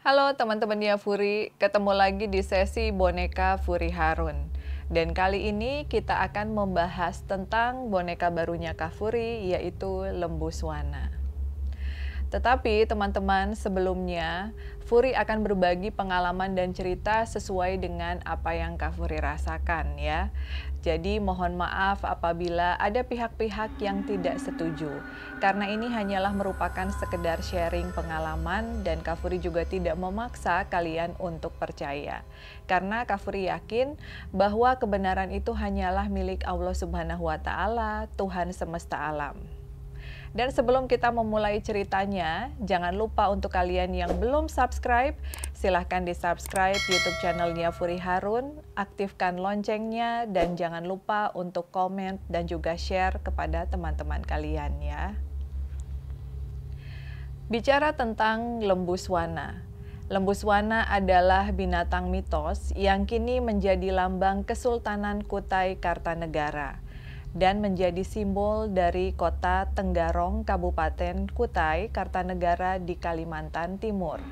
Halo teman-teman Furi, ketemu lagi di sesi boneka Furi Harun. Dan kali ini kita akan membahas tentang boneka barunya Kak Furi, yaitu Lembu Swana. Tetapi teman-teman, sebelumnya Furi akan berbagi pengalaman dan cerita sesuai dengan apa yang Kak Furi rasakan ya. Jadi mohon maaf apabila ada pihak-pihak yang tidak setuju. Karena ini hanyalah merupakan sekedar sharing pengalaman dan Kak Furi juga tidak memaksa kalian untuk percaya. Karena Kak Furi yakin bahwa kebenaran itu hanyalah milik Allah Subhanahu wa Ta'ala, Tuhan semesta alam. Dan sebelum kita memulai ceritanya, jangan lupa untuk kalian yang belum subscribe, silahkan di-subscribe YouTube channelnya Furi Harun, aktifkan loncengnya, dan jangan lupa untuk komen dan juga share kepada teman-teman kalian ya. Bicara tentang Lembu Swana. Lembu Swana adalah binatang mitos yang kini menjadi lambang Kesultanan Kutai Kartanegara dan menjadi simbol dari kota Tenggarong, Kabupaten Kutai Kartanegara di Kalimantan Timur.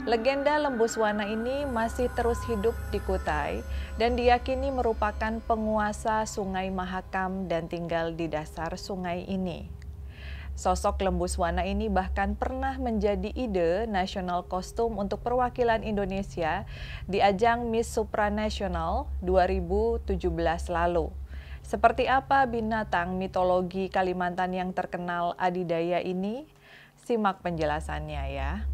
Legenda Lembu Swana ini masih terus hidup di Kutai dan diyakini merupakan penguasa Sungai Mahakam dan tinggal di dasar sungai ini. Sosok Lembu Swana ini bahkan pernah menjadi ide nasional kostum untuk perwakilan Indonesia di ajang Miss Supranational 2017 lalu. Seperti apa binatang mitologi Kalimantan yang terkenal adidaya ini? Simak penjelasannya ya.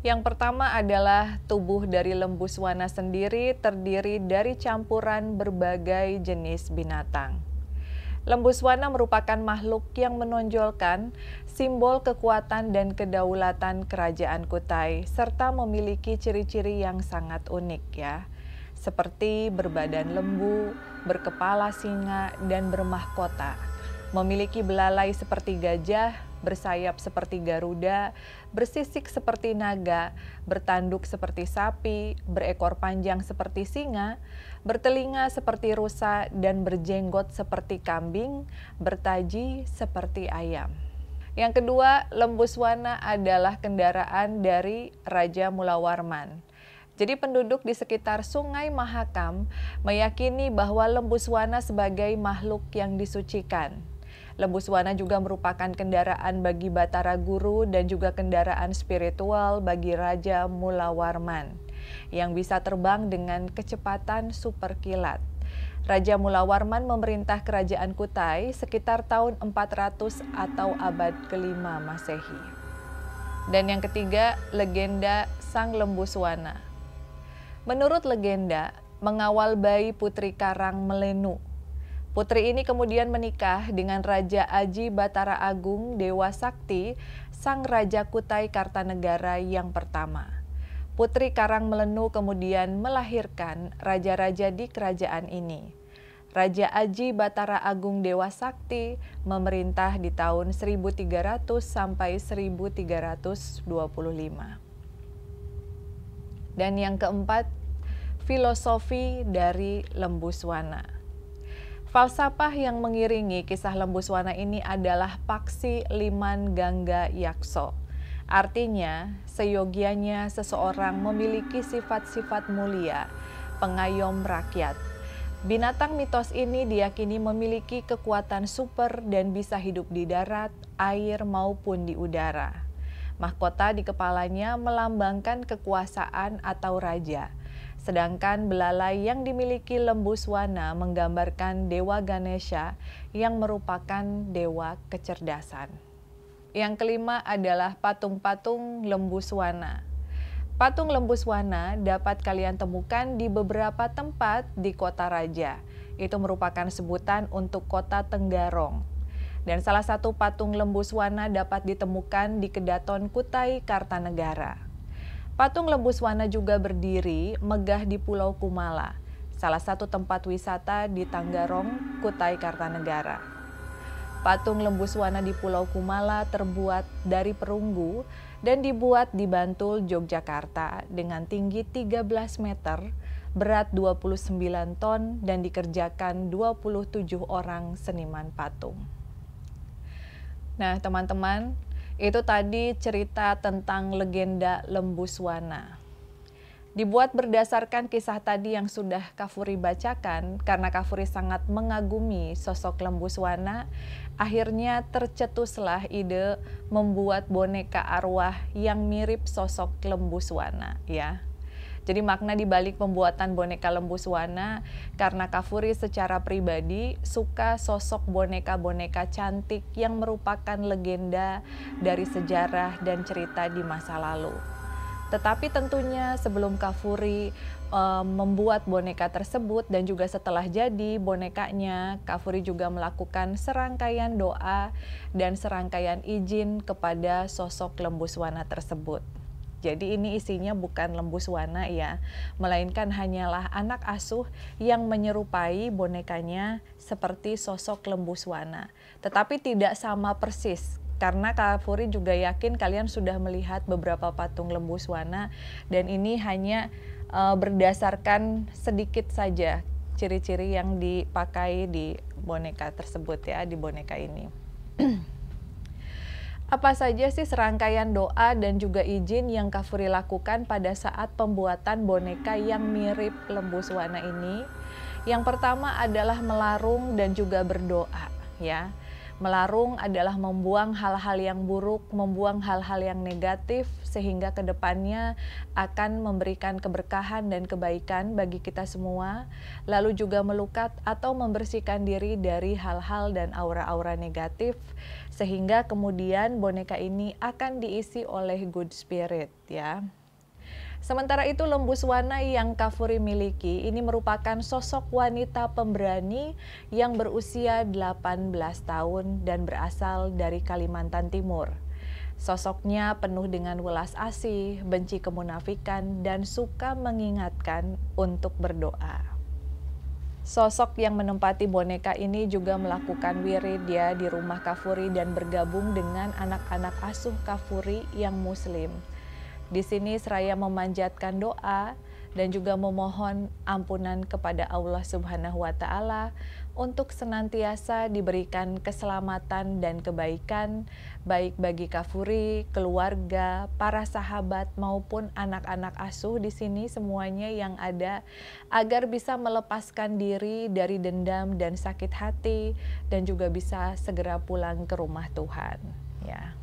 Yang pertama adalah tubuh dari Lembu Swana sendiri terdiri dari campuran berbagai jenis binatang. Lembu Swana merupakan makhluk yang menonjolkan simbol kekuatan dan kedaulatan kerajaan Kutai serta memiliki ciri-ciri yang sangat unik ya. Seperti berbadan lembu, berkepala singa, dan bermahkota. Memiliki belalai seperti gajah, bersayap seperti garuda, bersisik seperti naga, bertanduk seperti sapi, berekor panjang seperti singa, bertelinga seperti rusa, dan berjenggot seperti kambing, bertaji seperti ayam. Yang kedua, Lembu Swana adalah kendaraan dari Raja Mula Warman. Jadi penduduk di sekitar Sungai Mahakam meyakini bahwa Lembu Swana sebagai makhluk yang disucikan. Lembu Swana juga merupakan kendaraan bagi Batara Guru dan juga kendaraan spiritual bagi Raja Mula Warman yang bisa terbang dengan kecepatan super kilat. Raja Mula Warman memerintah kerajaan Kutai sekitar tahun 400 atau abad ke-5 Masehi. Dan yang ketiga, legenda Sang Lembu Swana. Menurut legenda, mengawal bayi Putri Karang Melenu. Putri ini kemudian menikah dengan Raja Aji Batara Agung Dewa Sakti, Sang Raja Kutai Kartanegara yang pertama. Putri Karang Melenu kemudian melahirkan raja-raja di kerajaan ini. Raja Aji Batara Agung Dewa Sakti memerintah di tahun 1300 sampai 1325. Dan yang keempat, filosofi dari Lembu Swana. Falsafah yang mengiringi kisah Lembu Swana ini adalah Paksi Liman Gangga Yakso. Artinya, seyogianya seseorang memiliki sifat-sifat mulia, pengayom rakyat. Binatang mitos ini diyakini memiliki kekuatan super dan bisa hidup di darat, air maupun di udara. Mahkota di kepalanya melambangkan kekuasaan atau raja. Sedangkan belalai yang dimiliki Lembu Swana menggambarkan Dewa Ganesha yang merupakan dewa kecerdasan. Yang kelima adalah patung-patung Lembu Swana. Patung Lembu Swana dapat kalian temukan di beberapa tempat di kota raja. Itu merupakan sebutan untuk kota Tenggarong. Dan salah satu patung Lembu Swana dapat ditemukan di Kedaton Kutai Kartanegara. Patung Lembu Swana juga berdiri megah di Pulau Kumala, salah satu tempat wisata di Tenggarong, Kutai Kartanegara. Patung Lembu Swana di Pulau Kumala terbuat dari perunggu dan dibuat di Bantul, Yogyakarta dengan tinggi 13 meter, berat 29 ton dan dikerjakan 27 orang seniman patung. Nah, teman-teman, Itu tadi cerita tentang legenda Lembuswana. Dibuat berdasarkan kisah tadi yang sudah Kak Furi bacakan, karena Kak Furi sangat mengagumi sosok Lembuswana, akhirnya tercetuslah ide membuat boneka arwah yang mirip sosok Lembuswana, ya. Jadi makna di balik pembuatan boneka Lembuswana, karena Kak Furi secara pribadi suka sosok boneka-boneka cantik yang merupakan legenda dari sejarah dan cerita di masa lalu. Tetapi tentunya sebelum Kak Furi membuat boneka tersebut dan juga setelah jadi bonekanya, Kak Furi juga melakukan serangkaian doa dan serangkaian izin kepada sosok Lembuswana tersebut. Jadi ini isinya bukan Lembuswana ya, melainkan hanyalah anak asuh yang menyerupai bonekanya seperti sosok Lembuswana. Tetapi tidak sama persis. Karena Kak Furi juga yakin kalian sudah melihat beberapa patung Lembuswana dan ini hanya berdasarkan sedikit saja ciri-ciri yang dipakai di boneka tersebut ya, di boneka ini. Apa saja sih serangkaian doa dan juga izin yang Kak Furi lakukan pada saat pembuatan boneka yang mirip Lembuswana ini? Yang pertama adalah melarung dan juga berdoa ya. Melarung adalah membuang hal-hal yang buruk, membuang hal-hal yang negatif, sehingga kedepannya akan memberikan keberkahan dan kebaikan bagi kita semua. Lalu juga melukat atau membersihkan diri dari hal-hal dan aura-aura negatif, sehingga kemudian boneka ini akan diisi oleh good spirit ya. Sementara itu Lembuswana yang Kak Furi miliki ini merupakan sosok wanita pemberani yang berusia 18 tahun dan berasal dari Kalimantan Timur. Sosoknya penuh dengan welas asih, benci kemunafikan, dan suka mengingatkan untuk berdoa. Sosok yang menempati boneka ini juga melakukan wirid ya di rumah Kak Furi dan bergabung dengan anak-anak asuh Kak Furi yang muslim. Di sini seraya memanjatkan doa dan juga memohon ampunan kepada Allah Subhanahu wa Ta'ala untuk senantiasa diberikan keselamatan dan kebaikan baik bagi Kak Furi, keluarga, para sahabat maupun anak-anak asuh di sini semuanya yang ada agar bisa melepaskan diri dari dendam dan sakit hati dan juga bisa segera pulang ke rumah Tuhan ya.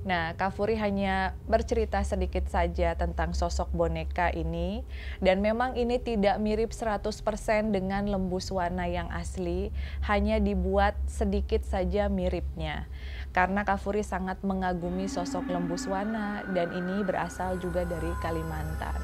Nah, Kak Furi hanya bercerita sedikit saja tentang sosok boneka ini dan memang ini tidak mirip 100% dengan Lembuswana yang asli, hanya dibuat sedikit saja miripnya. Karena Kak Furi sangat mengagumi sosok Lembuswana dan ini berasal juga dari Kalimantan.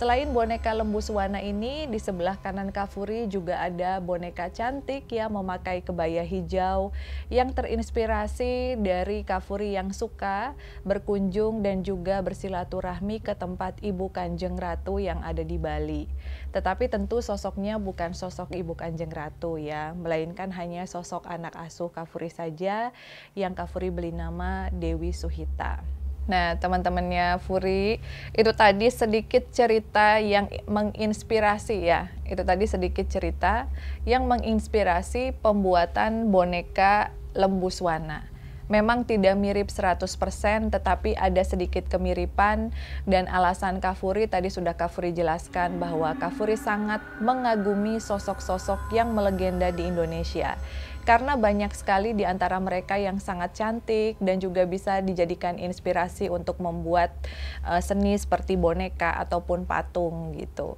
Selain boneka Lembuswana ini, di sebelah kanan Kak Furi juga ada boneka cantik yang memakai kebaya hijau yang terinspirasi dari Kak Furi yang suka berkunjung dan juga bersilaturahmi ke tempat Ibu Kanjeng Ratu yang ada di Bali. Tetapi tentu sosoknya bukan sosok Ibu Kanjeng Ratu ya, melainkan hanya sosok anak asuh Kak Furi saja yang Kak Furi beri nama Dewi Suhita. Nah, teman-temannya Furi, itu tadi sedikit cerita yang menginspirasi ya. Itu tadi sedikit cerita yang menginspirasi pembuatan boneka Lembuswana. Memang tidak mirip 100%, tetapi ada sedikit kemiripan dan alasan Kak Furi tadi sudah Kak Furi jelaskan bahwa Kak Furi sangat mengagumi sosok-sosok yang melegenda di Indonesia. Karena banyak sekali di antara mereka yang sangat cantik dan juga bisa dijadikan inspirasi untuk membuat seni seperti boneka ataupun patung gitu.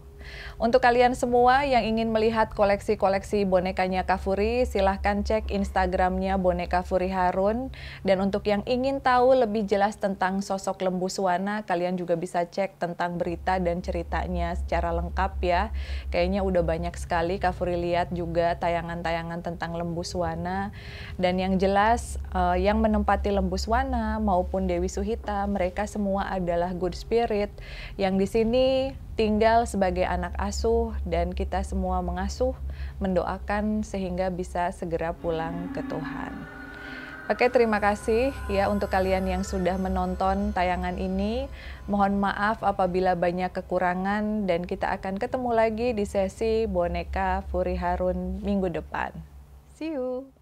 Untuk kalian semua yang ingin melihat koleksi-koleksi bonekanya Kak Furi, silahkan cek Instagramnya Boneka Furi Harun. Dan untuk yang ingin tahu lebih jelas tentang sosok Lembuswana, kalian juga bisa cek tentang berita dan ceritanya secara lengkap ya. Kayaknya udah banyak sekali Kak Furi lihat juga tayangan-tayangan tentang Lembuswana. Dan yang jelas yang menempati Lembuswana maupun Dewi Suhita, mereka semua adalah good spirit yang di sini tinggal sebagai anak asuh dan kita semua mengasuh, mendoakan sehingga bisa segera pulang ke Tuhan. Oke, terima kasih ya untuk kalian yang sudah menonton tayangan ini. Mohon maaf apabila banyak kekurangan dan kita akan ketemu lagi di sesi Boneka Furi Harun minggu depan. See you!